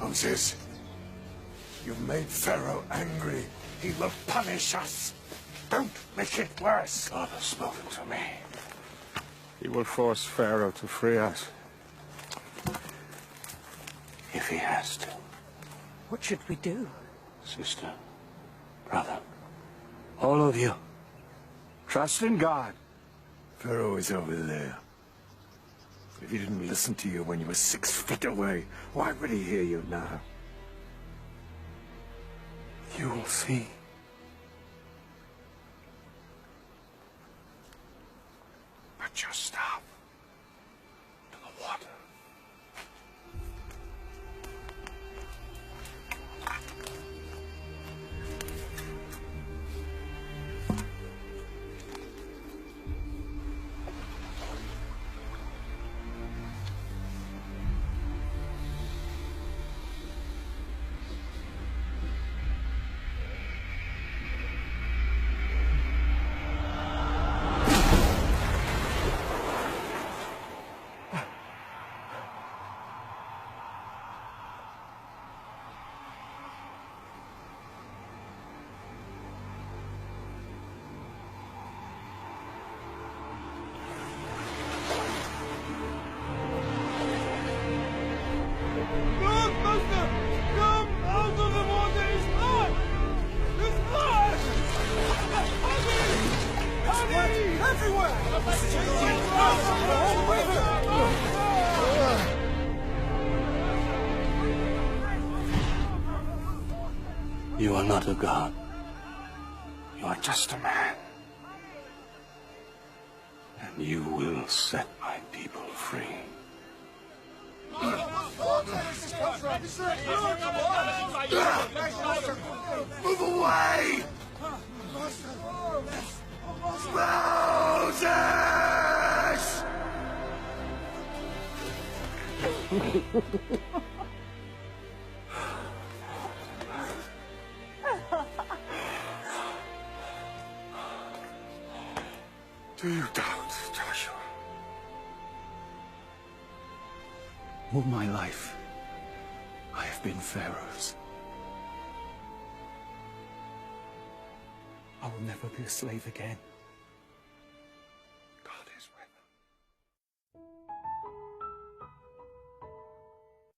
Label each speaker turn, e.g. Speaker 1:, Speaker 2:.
Speaker 1: Moses, you've made Pharaoh angry. He will punish us. Don't make it worse.
Speaker 2: God has spoken to me. He will force Pharaoh to free us. If he has to.
Speaker 3: What should we do?
Speaker 2: Sister, brother, all of you, trust in God.
Speaker 1: Pharaoh is over there. If he didn't listen to you when you were 6 feet away, why would he hear you now?
Speaker 2: You will see. But just stop to the water. You are not a god. You are just a man. And you will set my people free.
Speaker 1: Move away! Moses! Do you doubt, Joshua?
Speaker 4: All my life, I have been Pharaoh's. I will never be a slave again.